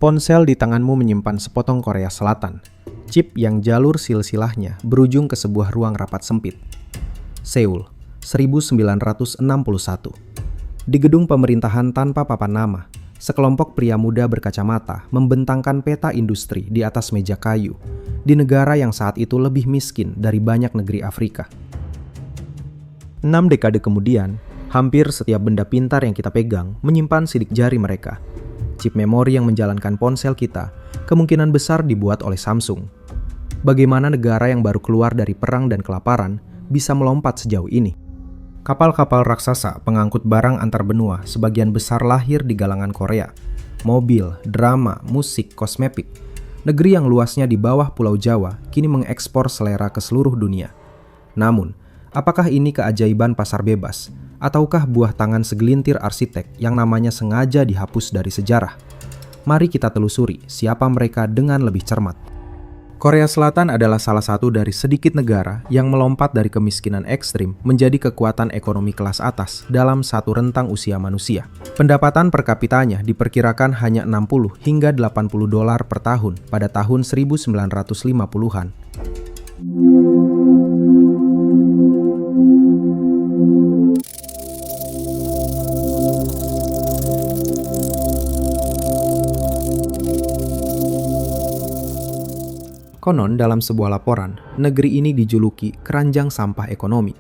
Ponsel di tanganmu menyimpan sepotong Korea Selatan, chip yang jalur silsilahnya berujung ke sebuah ruang rapat sempit. Seoul, 1961. Di gedung pemerintahan tanpa papan nama, sekelompok pria muda berkacamata membentangkan peta industri di atas meja kayu, di negara yang saat itu lebih miskin dari banyak negeri Afrika. 6 dekade kemudian, hampir setiap benda pintar yang kita pegang menyimpan sidik jari mereka. Chip memori yang menjalankan ponsel kita kemungkinan besar dibuat oleh Samsung. Bagaimana negara yang baru keluar dari perang dan kelaparan bisa melompat sejauh ini? Kapal-kapal raksasa pengangkut barang antar benua sebagian besar lahir di galangan Korea. Mobil, drama, musik, kosmetik. Negeri yang luasnya di bawah Pulau Jawa kini mengekspor selera ke seluruh dunia. Namun, apakah ini keajaiban pasar bebas? Ataukah buah tangan segelintir arsitek yang namanya sengaja dihapus dari sejarah? Mari kita telusuri siapa mereka dengan lebih cermat. Korea Selatan adalah salah satu dari sedikit negara yang melompat dari kemiskinan ekstrim menjadi kekuatan ekonomi kelas atas dalam satu rentang usia manusia. Pendapatan per kapitanya diperkirakan hanya 60 hingga 80 dolar per tahun pada tahun 1950-an. Konon dalam sebuah laporan, negeri ini dijuluki keranjang sampah ekonomi.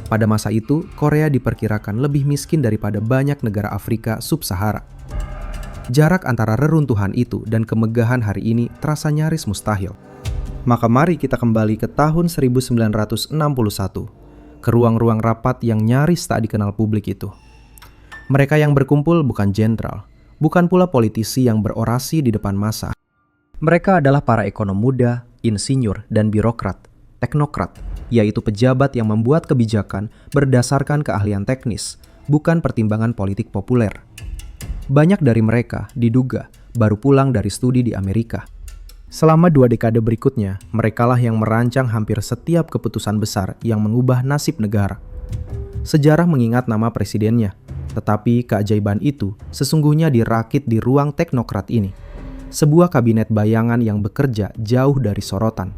Pada masa itu, Korea diperkirakan lebih miskin daripada banyak negara Afrika sub-Sahara. Jarak antara reruntuhan itu dan kemegahan hari ini terasa nyaris mustahil. Maka mari kita kembali ke tahun 1961, ke ruang-ruang rapat yang nyaris tak dikenal publik itu. Mereka yang berkumpul bukan jenderal, bukan pula politisi yang berorasi di depan massa. Mereka adalah para ekonom muda, insinyur, dan birokrat, teknokrat, yaitu pejabat yang membuat kebijakan berdasarkan keahlian teknis, bukan pertimbangan politik populer. Banyak dari mereka diduga baru pulang dari studi di Amerika. Selama 2 dekade berikutnya, merekalah yang merancang hampir setiap keputusan besar yang mengubah nasib negara. Sejarah mengingat nama presidennya, tetapi keajaiban itu sesungguhnya dirakit di ruang teknokrat ini. Sebuah kabinet bayangan yang bekerja jauh dari sorotan.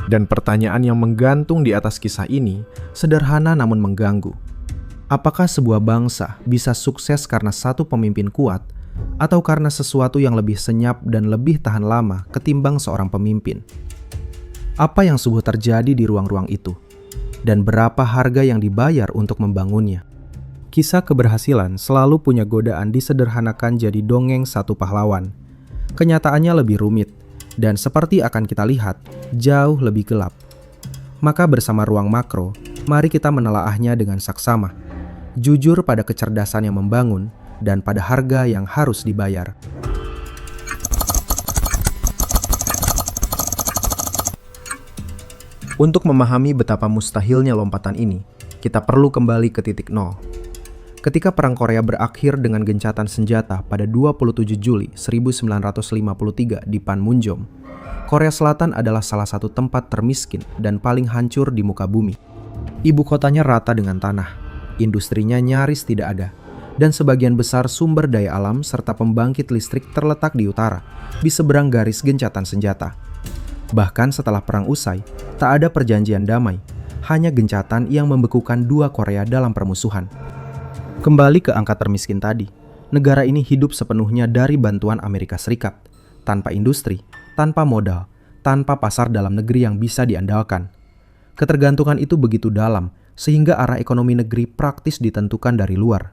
Dan pertanyaan yang menggantung di atas kisah ini sederhana namun mengganggu. Apakah sebuah bangsa bisa sukses karena satu pemimpin kuat atau karena sesuatu yang lebih senyap dan lebih tahan lama ketimbang seorang pemimpin? Apa yang sungguh terjadi di ruang-ruang itu? Dan berapa harga yang dibayar untuk membangunnya? Kisah keberhasilan selalu punya godaan disederhanakan jadi dongeng satu pahlawan. Kenyataannya lebih rumit, dan seperti akan kita lihat, jauh lebih gelap. Maka bersama Ruang Makro, mari kita menelaahnya dengan saksama, jujur pada kecerdasan yang membangun, dan pada harga yang harus dibayar. Untuk memahami betapa mustahilnya lompatan ini, kita perlu kembali ke titik nol. Ketika Perang Korea berakhir dengan gencatan senjata pada 27 Juli 1953 di Panmunjom, Korea Selatan adalah salah satu tempat termiskin dan paling hancur di muka bumi. Ibu kotanya rata dengan tanah, industrinya nyaris tidak ada, dan sebagian besar sumber daya alam serta pembangkit listrik terletak di utara, di seberang garis gencatan senjata. Bahkan setelah perang usai, tak ada perjanjian damai, hanya gencatan yang membekukan dua Korea dalam permusuhan. Kembali ke angka termiskin tadi, negara ini hidup sepenuhnya dari bantuan Amerika Serikat, tanpa industri, tanpa modal, tanpa pasar dalam negeri yang bisa diandalkan. Ketergantungan itu begitu dalam, sehingga arah ekonomi negeri praktis ditentukan dari luar.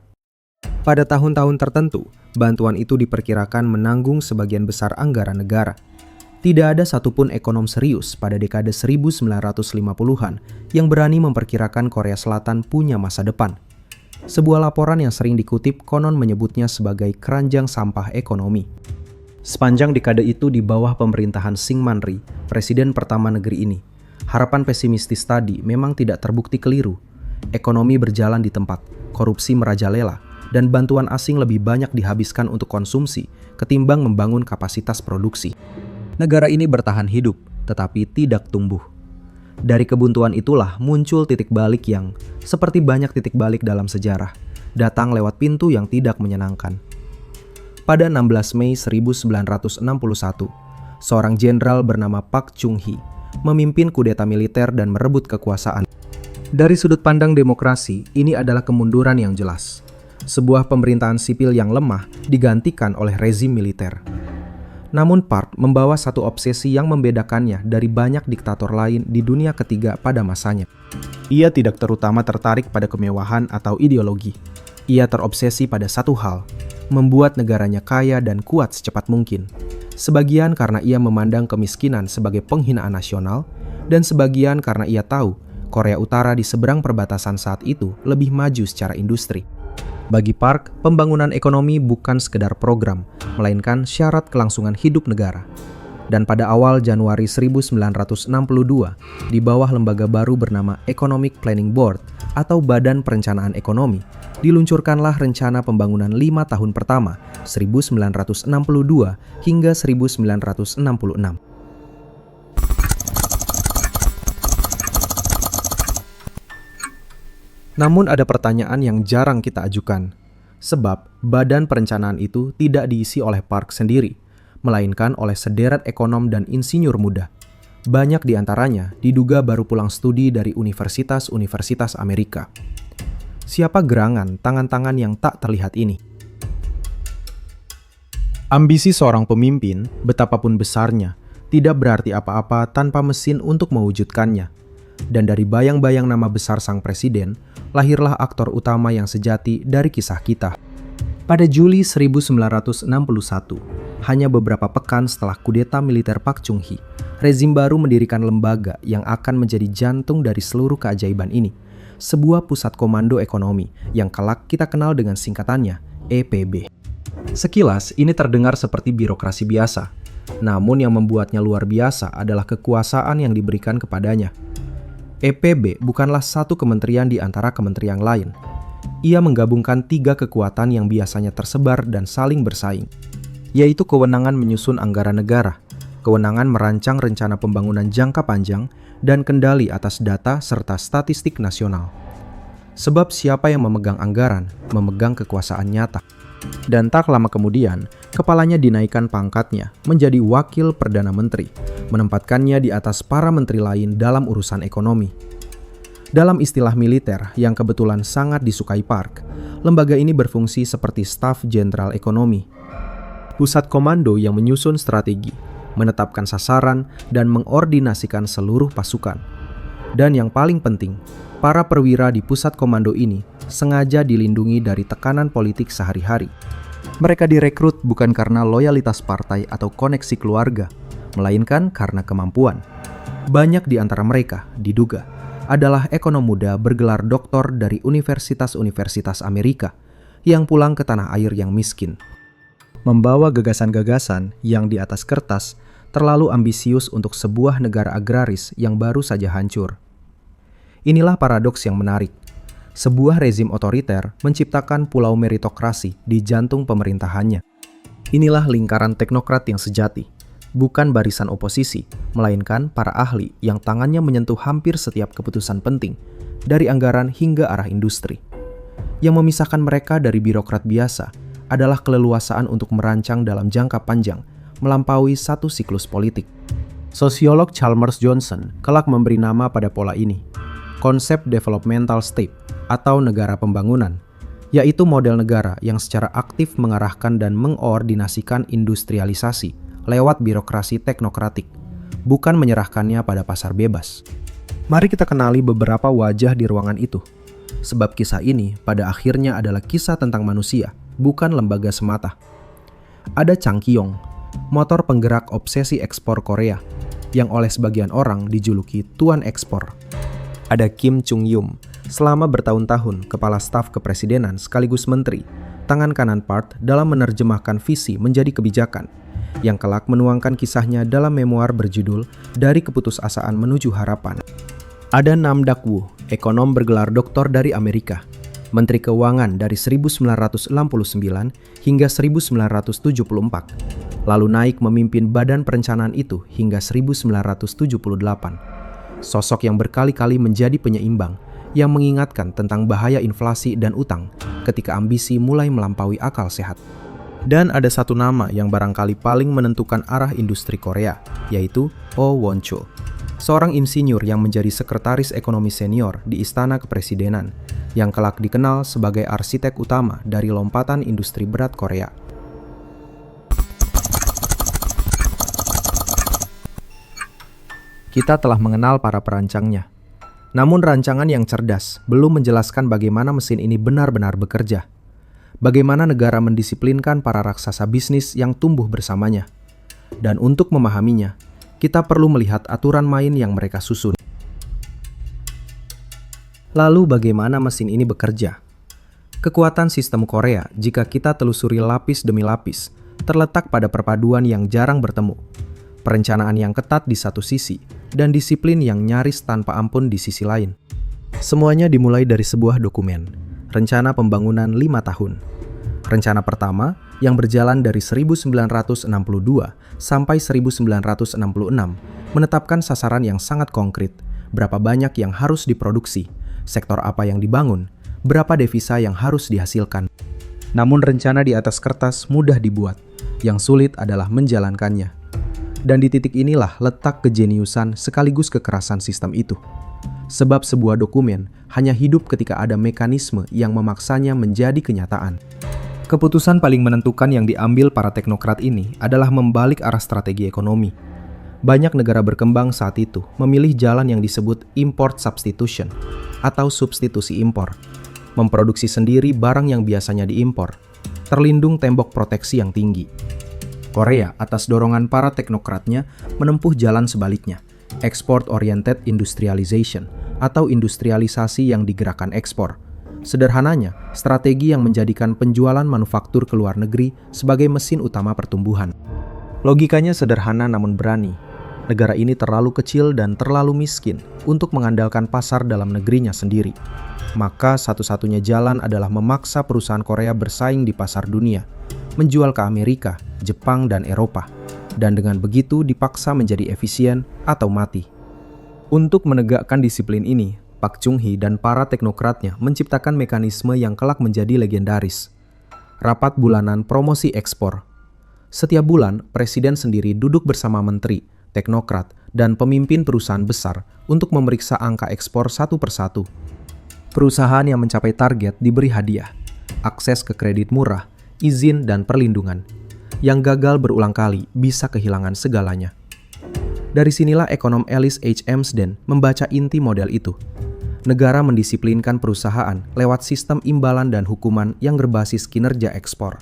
Pada tahun-tahun tertentu, bantuan itu diperkirakan menanggung sebagian besar anggaran negara. Tidak ada satupun ekonom serius pada dekade 1950-an yang berani memperkirakan Korea Selatan punya masa depan. Sebuah laporan yang sering dikutip konon menyebutnya sebagai keranjang sampah ekonomi. Sepanjang dekade itu di bawah pemerintahan Syngman Rhee, presiden pertama negeri ini, harapan pesimistis tadi memang tidak terbukti keliru. Ekonomi berjalan di tempat, korupsi merajalela, dan bantuan asing lebih banyak dihabiskan untuk konsumsi ketimbang membangun kapasitas produksi. Negara ini bertahan hidup, tetapi tidak tumbuh. Dari kebuntuan itulah muncul titik balik yang, seperti banyak titik balik dalam sejarah, datang lewat pintu yang tidak menyenangkan. Pada 16 Mei 1961, seorang jenderal bernama Pak Chung-hee memimpin kudeta militer dan merebut kekuasaan. Dari sudut pandang demokrasi, ini adalah kemunduran yang jelas. Sebuah pemerintahan sipil yang lemah digantikan oleh rezim militer. Namun Park membawa satu obsesi yang membedakannya dari banyak diktator lain di dunia ketiga pada masanya. Ia tidak terutama tertarik pada kemewahan atau ideologi. Ia terobsesi pada satu hal, membuat negaranya kaya dan kuat secepat mungkin. Sebagian karena ia memandang kemiskinan sebagai penghinaan nasional, dan sebagian karena ia tahu Korea Utara di seberang perbatasan saat itu lebih maju secara industri. Bagi Park, pembangunan ekonomi bukan sekedar program, melainkan syarat kelangsungan hidup negara. Dan pada awal Januari 1962, di bawah lembaga baru bernama Economic Planning Board atau Badan Perencanaan Ekonomi, diluncurkanlah rencana pembangunan 5 tahun pertama 1962 hingga 1966. Namun ada pertanyaan yang jarang kita ajukan, sebab badan perencanaan itu tidak diisi oleh Park sendiri, melainkan oleh sederet ekonom dan insinyur muda. Banyak di antaranya diduga baru pulang studi dari universitas-universitas Amerika. Siapa gerangan tangan-tangan yang tak terlihat ini? Ambisi seorang pemimpin, betapapun besarnya, tidak berarti apa-apa tanpa mesin untuk mewujudkannya. Dan dari bayang-bayang nama besar sang presiden, lahirlah aktor utama yang sejati dari kisah kita. Pada Juli 1961, hanya beberapa pekan setelah kudeta militer Pak Chung-hee, rezim baru mendirikan lembaga yang akan menjadi jantung dari seluruh keajaiban ini. Sebuah pusat komando ekonomi yang kelak kita kenal dengan singkatannya EPB. Sekilas ini terdengar seperti birokrasi biasa, namun yang membuatnya luar biasa adalah kekuasaan yang diberikan kepadanya. EPB bukanlah satu kementerian di antara kementerian lain. Ia menggabungkan 3 kekuatan yang biasanya tersebar dan saling bersaing, yaitu kewenangan menyusun anggaran negara, kewenangan merancang rencana pembangunan jangka panjang, dan kendali atas data serta statistik nasional. Sebab siapa yang memegang anggaran, memegang kekuasaan nyata. Dan tak lama kemudian, kepalanya dinaikkan pangkatnya menjadi wakil Perdana Menteri, menempatkannya di atas para menteri lain dalam urusan ekonomi. Dalam istilah militer yang kebetulan sangat disukai Park, lembaga ini berfungsi seperti staf jenderal ekonomi. Pusat komando yang menyusun strategi, menetapkan sasaran, dan mengordinasikan seluruh pasukan. Dan yang paling penting, para perwira di pusat komando ini sengaja dilindungi dari tekanan politik sehari-hari. Mereka direkrut bukan karena loyalitas partai atau koneksi keluarga, melainkan karena kemampuan. Banyak di antara mereka, diduga, adalah ekonom muda bergelar doktor dari universitas-universitas Amerika yang pulang ke tanah air yang miskin. Membawa gagasan-gagasan yang di atas kertas terlalu ambisius untuk sebuah negara agraris yang baru saja hancur. Inilah paradoks yang menarik. Sebuah rezim otoriter menciptakan pulau meritokrasi di jantung pemerintahannya. Inilah lingkaran teknokrat yang sejati, bukan barisan oposisi, melainkan para ahli yang tangannya menyentuh hampir setiap keputusan penting, dari anggaran hingga arah industri. Yang memisahkan mereka dari birokrat biasa adalah keleluasaan untuk merancang dalam jangka panjang, melampaui satu siklus politik. Sosiolog Chalmers Johnson kelak memberi nama pada pola ini, konsep developmental state atau negara pembangunan, yaitu model negara yang secara aktif mengarahkan dan mengordinasikan industrialisasi lewat birokrasi teknokratik, bukan menyerahkannya pada pasar bebas. Mari kita kenali beberapa wajah di ruangan itu, sebab kisah ini pada akhirnya adalah kisah tentang manusia, bukan lembaga semata. Ada Chang Kyong, motor penggerak obsesi ekspor Korea, yang oleh sebagian orang dijuluki Tuan Ekspor. Ada Kim Chung-yum, selama bertahun-tahun kepala staf kepresidenan sekaligus menteri, tangan kanan Park dalam menerjemahkan visi menjadi kebijakan, yang kelak menuangkan kisahnya dalam memoir berjudul Dari Keputusasaan Menuju Harapan. Ada Nam Dak-woo, ekonom bergelar doktor dari Amerika, Menteri Keuangan dari 1969 hingga 1974, lalu naik memimpin Badan Perencanaan itu hingga 1978. Sosok yang berkali-kali menjadi penyeimbang, yang mengingatkan tentang bahaya inflasi dan utang ketika ambisi mulai melampaui akal sehat. Dan ada satu nama yang barangkali paling menentukan arah industri Korea, yaitu Oh Won-chul, seorang insinyur yang menjadi sekretaris ekonomi senior di Istana Kepresidenan, yang kelak dikenal sebagai arsitek utama dari lompatan industri berat Korea. Kita telah mengenal para perancangnya. Namun rancangan yang cerdas belum menjelaskan bagaimana mesin ini benar-benar bekerja. Bagaimana negara mendisiplinkan para raksasa bisnis yang tumbuh bersamanya. Dan untuk memahaminya, kita perlu melihat aturan main yang mereka susun. Lalu bagaimana mesin ini bekerja? Kekuatan sistem Korea, jika kita telusuri lapis demi lapis, terletak pada perpaduan yang jarang bertemu. Perencanaan yang ketat di satu sisi, dan disiplin yang nyaris tanpa ampun di sisi lain. Semuanya dimulai dari sebuah dokumen, Rencana Pembangunan 5 tahun. Rencana pertama, yang berjalan dari 1962 sampai 1966, menetapkan sasaran yang sangat konkret, berapa banyak yang harus diproduksi, sektor apa yang dibangun, berapa devisa yang harus dihasilkan. Namun rencana di atas kertas mudah dibuat, yang sulit adalah menjalankannya. Dan di titik inilah letak kejeniusan sekaligus kekerasan sistem itu. Sebab sebuah dokumen hanya hidup ketika ada mekanisme yang memaksanya menjadi kenyataan. Keputusan paling menentukan yang diambil para teknokrat ini adalah membalik arah strategi ekonomi. Banyak negara berkembang saat itu memilih jalan yang disebut import substitution atau substitusi impor. Memproduksi sendiri barang yang biasanya diimpor, terlindung tembok proteksi yang tinggi. Korea, atas dorongan para teknokratnya, menempuh jalan sebaliknya, export-oriented industrialization, atau industrialisasi yang digerakkan ekspor. Sederhananya, strategi yang menjadikan penjualan manufaktur ke luar negeri sebagai mesin utama pertumbuhan. Logikanya sederhana namun berani. Negara ini terlalu kecil dan terlalu miskin untuk mengandalkan pasar dalam negerinya sendiri. Maka satu-satunya jalan adalah memaksa perusahaan Korea bersaing di pasar dunia, menjual ke Amerika, Jepang, dan Eropa, dan dengan begitu dipaksa menjadi efisien atau mati. Untuk menegakkan disiplin ini, Pak Chung-hee dan para teknokratnya menciptakan mekanisme yang kelak menjadi legendaris. Rapat bulanan promosi ekspor. Setiap bulan, Presiden sendiri duduk bersama menteri, teknokrat, dan pemimpin perusahaan besar untuk memeriksa angka ekspor satu persatu. Perusahaan yang mencapai target diberi hadiah, akses ke kredit murah, izin dan perlindungan. Yang gagal berulang kali bisa kehilangan segalanya. Dari sinilah ekonom Ellis H. Amsden membaca inti model itu. Negara mendisiplinkan perusahaan lewat sistem imbalan dan hukuman yang berbasis kinerja ekspor.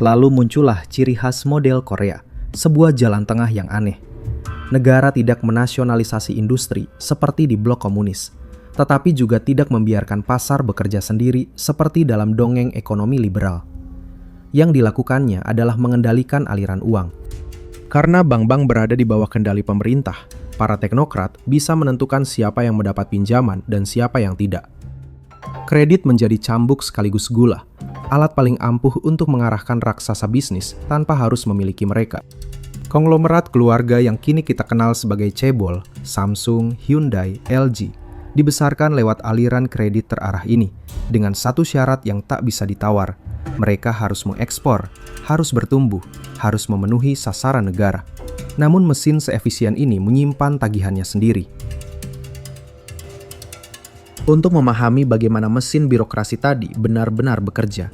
Lalu muncullah ciri khas model Korea, sebuah jalan tengah yang aneh. Negara tidak menasionalisasi industri seperti di blok komunis, tetapi juga tidak membiarkan pasar bekerja sendiri seperti dalam dongeng ekonomi liberal. Yang dilakukannya adalah mengendalikan aliran uang. Karena bank-bank berada di bawah kendali pemerintah, para teknokrat bisa menentukan siapa yang mendapat pinjaman dan siapa yang tidak. Kredit menjadi cambuk sekaligus gula, alat paling ampuh untuk mengarahkan raksasa bisnis tanpa harus memiliki mereka. Konglomerat keluarga yang kini kita kenal sebagai cebol, Samsung, Hyundai, LG, dibesarkan lewat aliran kredit terarah ini, dengan satu syarat yang tak bisa ditawar. Mereka harus mengekspor, harus bertumbuh, harus memenuhi sasaran negara. Namun mesin seefisien ini menyimpan tagihannya sendiri. Untuk memahami bagaimana mesin birokrasi tadi benar-benar bekerja,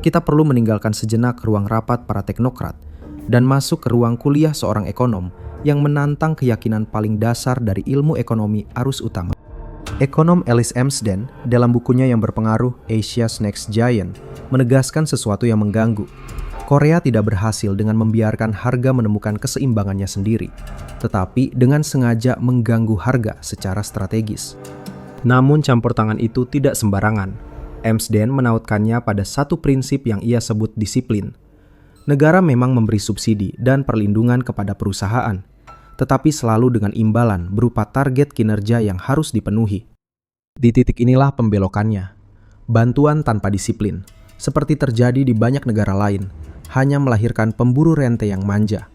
kita perlu meninggalkan sejenak ruang rapat para teknokrat dan masuk ke ruang kuliah seorang ekonom yang menantang keyakinan paling dasar dari ilmu ekonomi arus utama. Ekonom Ellis Amsden dalam bukunya yang berpengaruh Asia's Next Giant menegaskan sesuatu yang mengganggu. Korea tidak berhasil dengan membiarkan harga menemukan keseimbangannya sendiri, tetapi dengan sengaja mengganggu harga secara strategis. Namun campur tangan itu tidak sembarangan. Amsden menautkannya pada satu prinsip yang ia sebut disiplin. Negara memang memberi subsidi dan perlindungan kepada perusahaan, tetapi selalu dengan imbalan berupa target kinerja yang harus dipenuhi. Di titik inilah pembelokannya. Bantuan tanpa disiplin, seperti terjadi di banyak negara lain, hanya melahirkan pemburu rente yang manja.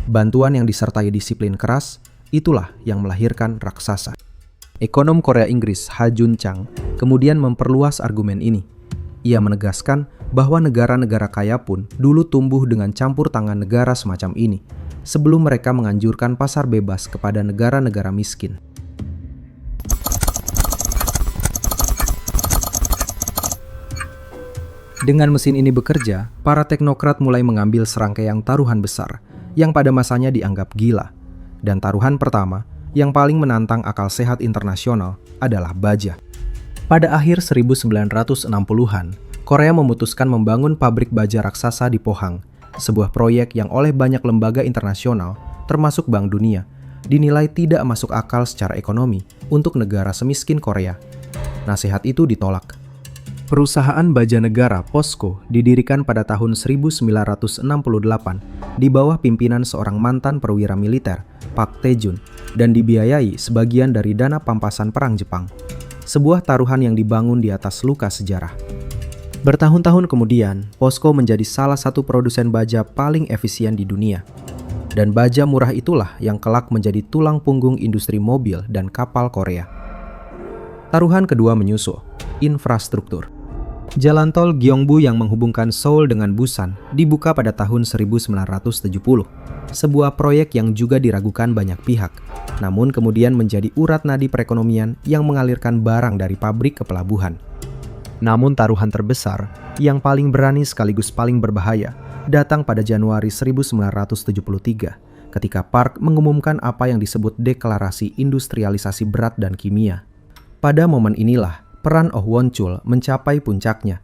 Bantuan yang disertai disiplin keras, itulah yang melahirkan raksasa. Ekonom Korea Inggris Ha Jun Chang kemudian memperluas argumen ini. Ia menegaskan bahwa negara-negara kaya pun dulu tumbuh dengan campur tangan negara semacam ini, sebelum mereka menganjurkan pasar bebas kepada negara-negara miskin. Dengan mesin ini bekerja, para teknokrat mulai mengambil serangkaian taruhan besar yang pada masanya dianggap gila. Dan taruhan pertama yang paling menantang akal sehat internasional adalah baja. Pada akhir 1960-an, Korea memutuskan membangun pabrik baja raksasa di Pohang, sebuah proyek yang oleh banyak lembaga internasional, termasuk Bank Dunia, dinilai tidak masuk akal secara ekonomi untuk negara semiskin Korea. Nasihat itu ditolak. Perusahaan baja negara POSCO didirikan pada tahun 1968 di bawah pimpinan seorang mantan perwira militer, Park Tae-jun, dan dibiayai sebagian dari dana pampasan Perang Jepang. Sebuah taruhan yang dibangun di atas luka sejarah. Bertahun-tahun kemudian, POSCO menjadi salah satu produsen baja paling efisien di dunia. Dan baja murah itulah yang kelak menjadi tulang punggung industri mobil dan kapal Korea. Taruhan kedua menyusul, infrastruktur. Jalan tol Gyeongbu yang menghubungkan Seoul dengan Busan dibuka pada tahun 1970. Sebuah proyek yang juga diragukan banyak pihak, namun kemudian menjadi urat nadi perekonomian yang mengalirkan barang dari pabrik ke pelabuhan. Namun taruhan terbesar, yang paling berani sekaligus paling berbahaya, datang pada Januari 1973, ketika Park mengumumkan apa yang disebut Deklarasi Industrialisasi Berat dan Kimia. Pada momen inilah, peran Oh Won-chul mencapai puncaknya.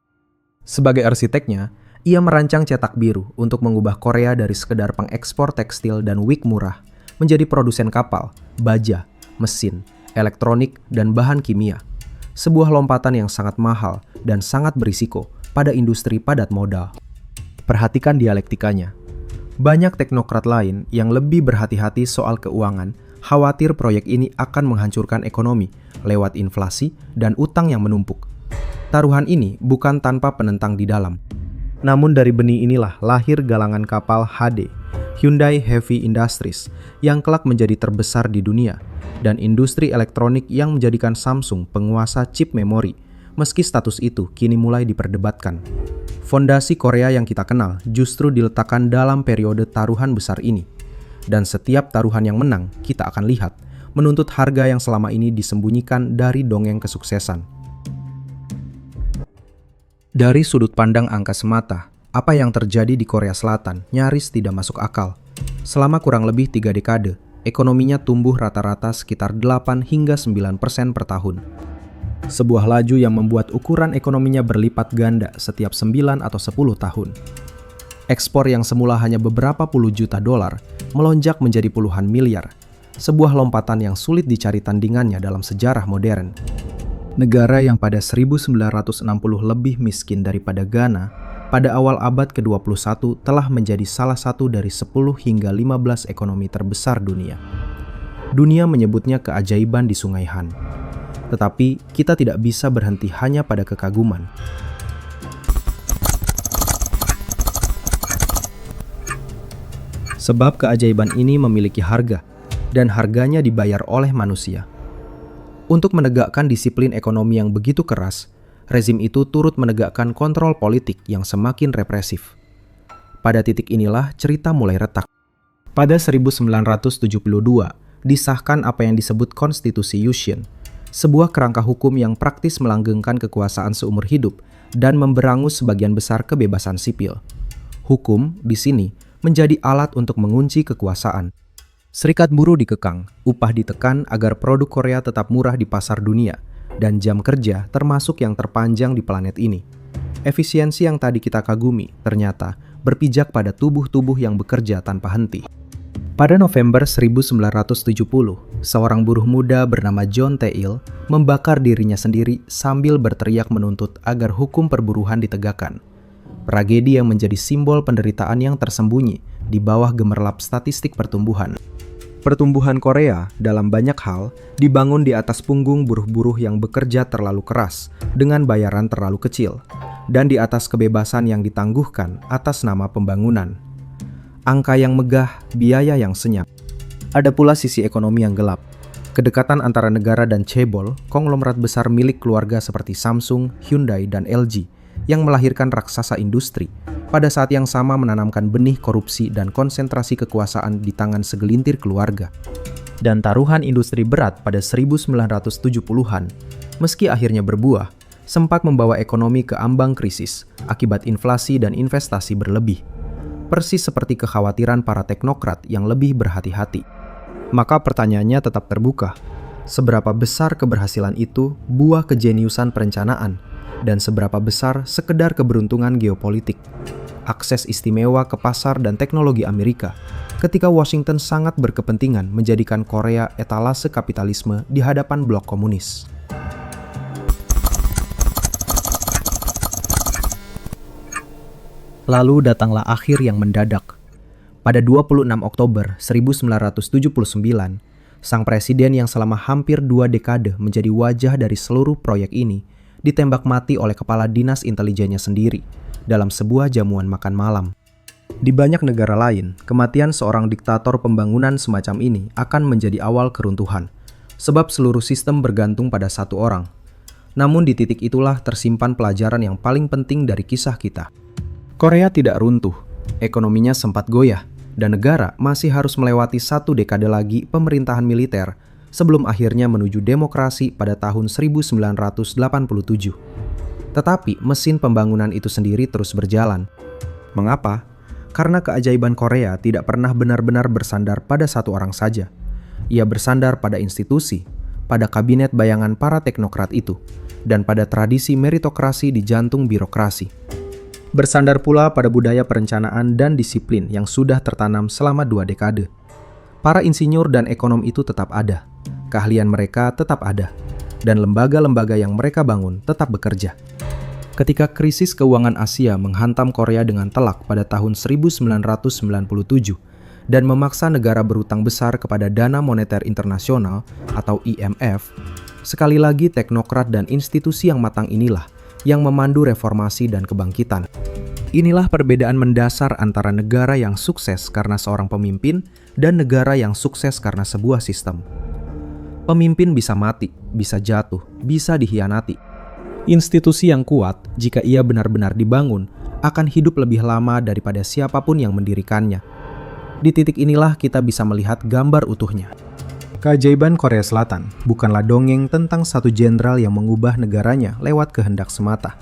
Sebagai arsiteknya, ia merancang cetak biru untuk mengubah Korea dari sekedar pengekspor tekstil dan wig murah menjadi produsen kapal, baja, mesin, elektronik, dan bahan kimia. Sebuah lompatan yang sangat mahal dan sangat berisiko pada industri padat modal. Perhatikan dialektikanya. Banyak teknokrat lain yang lebih berhati-hati soal keuangan khawatir proyek ini akan menghancurkan ekonomi lewat inflasi dan utang yang menumpuk. Taruhan ini bukan tanpa penentang di dalam. Namun dari benih inilah lahir galangan kapal HD, Hyundai Heavy Industries, yang kelak menjadi terbesar di dunia, dan industri elektronik yang menjadikan Samsung penguasa chip memori, meski status itu kini mulai diperdebatkan. Fondasi Korea yang kita kenal justru diletakkan dalam periode taruhan besar ini. Dan setiap taruhan yang menang, kita akan lihat, menuntut harga yang selama ini disembunyikan dari dongeng kesuksesan. Dari sudut pandang angka semata, apa yang terjadi di Korea Selatan nyaris tidak masuk akal. Selama kurang lebih 3 dekade, ekonominya tumbuh rata-rata sekitar 8 hingga 9% per tahun. Sebuah laju yang membuat ukuran ekonominya berlipat ganda setiap 9 atau 10 tahun. Ekspor yang semula hanya beberapa puluh juta dolar melonjak menjadi puluhan miliar. Sebuah lompatan yang sulit dicari tandingannya dalam sejarah modern. Negara yang pada 1960 lebih miskin daripada Ghana, pada awal abad ke-21 telah menjadi salah satu dari 10 hingga 15 ekonomi terbesar dunia. Dunia menyebutnya keajaiban di Sungai Han. Tetapi kita tidak bisa berhenti hanya pada kekaguman. Sebab keajaiban ini memiliki harga, dan harganya dibayar oleh manusia. Untuk menegakkan disiplin ekonomi yang begitu keras, rezim itu turut menegakkan kontrol politik yang semakin represif. Pada titik inilah cerita mulai retak. Pada 1972, disahkan apa yang disebut Konstitusi Yushin, sebuah kerangka hukum yang praktis melanggengkan kekuasaan seumur hidup dan memberangus sebagian besar kebebasan sipil. Hukum di sini menjadi alat untuk mengunci kekuasaan. Serikat buruh dikekang, upah ditekan agar produk Korea tetap murah di pasar dunia, dan jam kerja termasuk yang terpanjang di planet ini. Efisiensi yang tadi kita kagumi ternyata berpijak pada tubuh-tubuh yang bekerja tanpa henti. Pada November 1970, seorang buruh muda bernama John Tae-il membakar dirinya sendiri sambil berteriak menuntut agar hukum perburuhan ditegakkan. Tragedi yang menjadi simbol penderitaan yang tersembunyi di bawah gemerlap statistik pertumbuhan. Pertumbuhan Korea dalam banyak hal dibangun di atas punggung buruh-buruh yang bekerja terlalu keras dengan bayaran terlalu kecil, dan di atas kebebasan yang ditangguhkan atas nama pembangunan. Angka yang megah, biaya yang senyap. Ada pula sisi ekonomi yang gelap. Kedekatan antara negara dan cebol, konglomerat besar milik keluarga seperti Samsung, Hyundai, dan LG, yang melahirkan raksasa industri, pada saat yang sama menanamkan benih korupsi dan konsentrasi kekuasaan di tangan segelintir keluarga. Dan taruhan industri berat pada 1970-an, meski akhirnya berbuah, sempat membawa ekonomi ke ambang krisis akibat inflasi dan investasi berlebih. Persis seperti kekhawatiran para teknokrat yang lebih berhati-hati. Maka pertanyaannya tetap terbuka. Seberapa besar keberhasilan itu buah kejeniusan perencanaan, dan seberapa besar sekedar keberuntungan geopolitik, akses istimewa ke pasar dan teknologi Amerika, ketika Washington sangat berkepentingan menjadikan Korea etalase kapitalisme di hadapan blok komunis. Lalu datanglah akhir yang mendadak. Pada 26 Oktober 1979, sang presiden yang selama hampir 2 dekade menjadi wajah dari seluruh proyek ini, ditembak mati oleh kepala dinas intelijennya sendiri dalam sebuah jamuan makan malam. Di banyak negara lain, kematian seorang diktator pembangunan semacam ini akan menjadi awal keruntuhan, sebab seluruh sistem bergantung pada satu orang. Namun di titik itulah tersimpan pelajaran yang paling penting dari kisah kita. Korea tidak runtuh, ekonominya sempat goyah, dan negara masih harus melewati 1 dekade lagi pemerintahan militer sebelum akhirnya menuju demokrasi pada tahun 1987. Tetapi mesin pembangunan itu sendiri terus berjalan. Mengapa? Karena keajaiban Korea tidak pernah benar-benar bersandar pada satu orang saja. Ia bersandar pada institusi, pada kabinet bayangan para teknokrat itu, dan pada tradisi meritokrasi di jantung birokrasi. Bersandar pula pada budaya perencanaan dan disiplin yang sudah tertanam selama 2 dekade. Para insinyur dan ekonom itu tetap ada, keahlian mereka tetap ada, dan lembaga-lembaga yang mereka bangun tetap bekerja. Ketika krisis keuangan Asia menghantam Korea dengan telak pada tahun 1997 dan memaksa negara berutang besar kepada Dana Moneter Internasional atau IMF, sekali lagi teknokrat dan institusi yang matang inilah yang memandu reformasi dan kebangkitan. Inilah perbedaan mendasar antara negara yang sukses karena seorang pemimpin dan negara yang sukses karena sebuah sistem. Pemimpin bisa mati, bisa jatuh, bisa dikhianati. Institusi yang kuat, jika ia benar-benar dibangun, akan hidup lebih lama daripada siapapun yang mendirikannya. Di titik inilah kita bisa melihat gambar utuhnya. Keajaiban Korea Selatan bukanlah dongeng tentang satu jenderal yang mengubah negaranya lewat kehendak semata.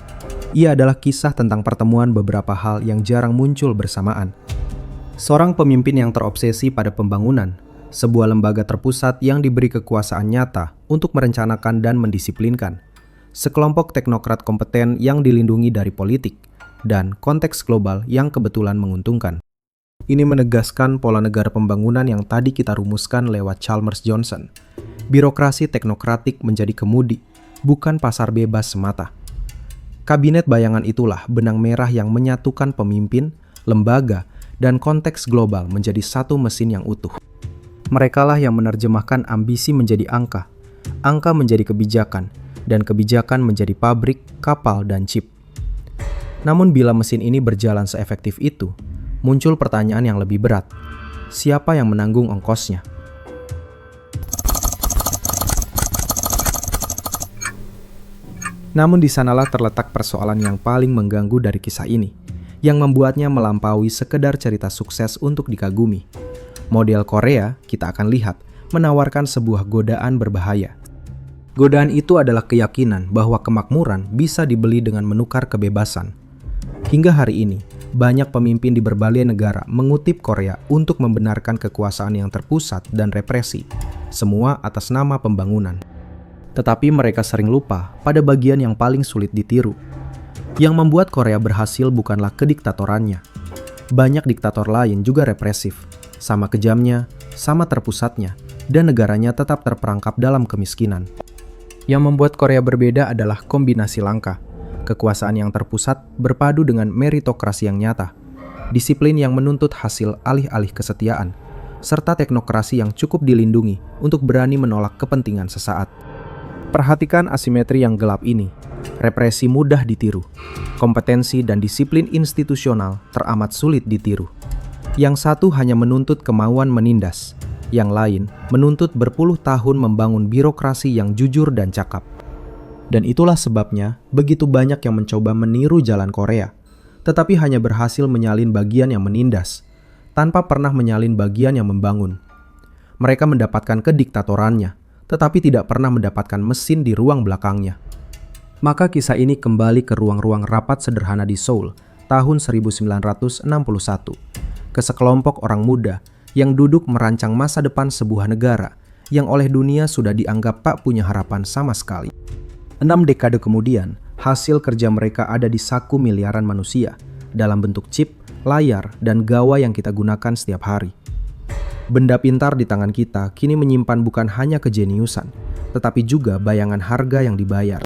Ia adalah kisah tentang pertemuan beberapa hal yang jarang muncul bersamaan. Seorang pemimpin yang terobsesi pada pembangunan, sebuah lembaga terpusat yang diberi kekuasaan nyata untuk merencanakan dan mendisiplinkan, sekelompok teknokrat kompeten yang dilindungi dari politik, dan konteks global yang kebetulan menguntungkan. Ini menegaskan pola negara pembangunan yang tadi kita rumuskan lewat Chalmers Johnson. Birokrasi teknokratik menjadi kemudi, bukan pasar bebas semata. Kabinet bayangan itulah benang merah yang menyatukan pemimpin, lembaga, dan konteks global menjadi satu mesin yang utuh. Merekalah yang menerjemahkan ambisi menjadi angka menjadi kebijakan, dan kebijakan menjadi pabrik, kapal, dan chip. Namun bila mesin ini berjalan seefektif itu, muncul pertanyaan yang lebih berat. Siapa yang menanggung ongkosnya? Namun di sanalah terletak persoalan yang paling mengganggu dari kisah ini, yang membuatnya melampaui sekedar cerita sukses untuk dikagumi. Model Korea, kita akan lihat, menawarkan sebuah godaan berbahaya. Godaan itu adalah keyakinan bahwa kemakmuran bisa dibeli dengan menukar kebebasan. Hingga hari ini, banyak pemimpin di berbagai negara mengutip Korea untuk membenarkan kekuasaan yang terpusat dan represi, semua atas nama pembangunan. Tetapi mereka sering lupa pada bagian yang paling sulit ditiru. Yang membuat Korea berhasil bukanlah kediktatorannya. Banyak diktator lain juga represif, sama kejamnya, sama terpusatnya, dan negaranya tetap terperangkap dalam kemiskinan. Yang membuat Korea berbeda adalah kombinasi langka. Kekuasaan yang terpusat berpadu dengan meritokrasi yang nyata, disiplin yang menuntut hasil alih-alih kesetiaan, serta teknokrasi yang cukup dilindungi untuk berani menolak kepentingan sesaat. Perhatikan asimetri yang gelap ini. Represi mudah ditiru. Kompetensi dan disiplin institusional teramat sulit ditiru. Yang satu hanya menuntut kemauan menindas, yang lain menuntut berpuluh tahun membangun birokrasi yang jujur dan cakap. Dan itulah sebabnya begitu banyak yang mencoba meniru jalan Korea, tetapi hanya berhasil menyalin bagian yang menindas, tanpa pernah menyalin bagian yang membangun. Mereka mendapatkan kediktatorannya, tetapi tidak pernah mendapatkan mesin di ruang belakangnya. Maka kisah ini kembali ke ruang-ruang rapat sederhana di Seoul tahun 1961, ke sekelompok orang muda yang duduk merancang masa depan sebuah negara yang oleh dunia sudah dianggap tak punya harapan sama sekali. 6 dekade kemudian, hasil kerja mereka ada di saku miliaran manusia dalam bentuk chip, layar, dan gawai yang kita gunakan setiap hari. Benda pintar di tangan kita kini menyimpan bukan hanya kejeniusan, tetapi juga bayangan harga yang dibayar.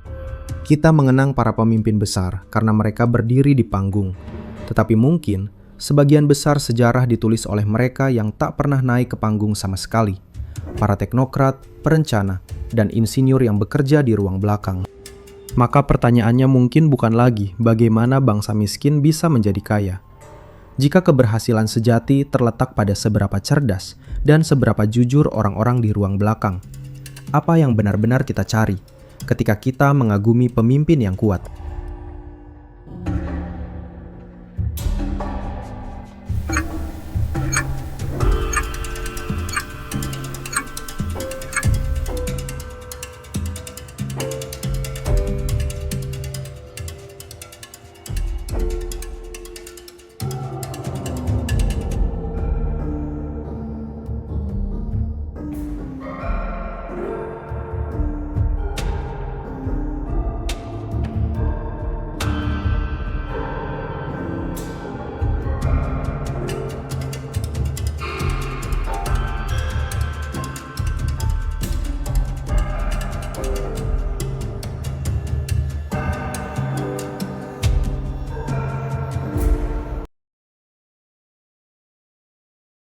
Kita mengenang para pemimpin besar karena mereka berdiri di panggung, tetapi mungkin sebagian besar sejarah ditulis oleh mereka yang tak pernah naik ke panggung sama sekali. Para teknokrat, perencana, dan insinyur yang bekerja di ruang belakang. Maka pertanyaannya mungkin bukan lagi bagaimana bangsa miskin bisa menjadi kaya. Jika keberhasilan sejati terletak pada seberapa cerdas dan seberapa jujur orang-orang di ruang belakang, apa yang benar-benar kita cari ketika kita mengagumi pemimpin yang kuat?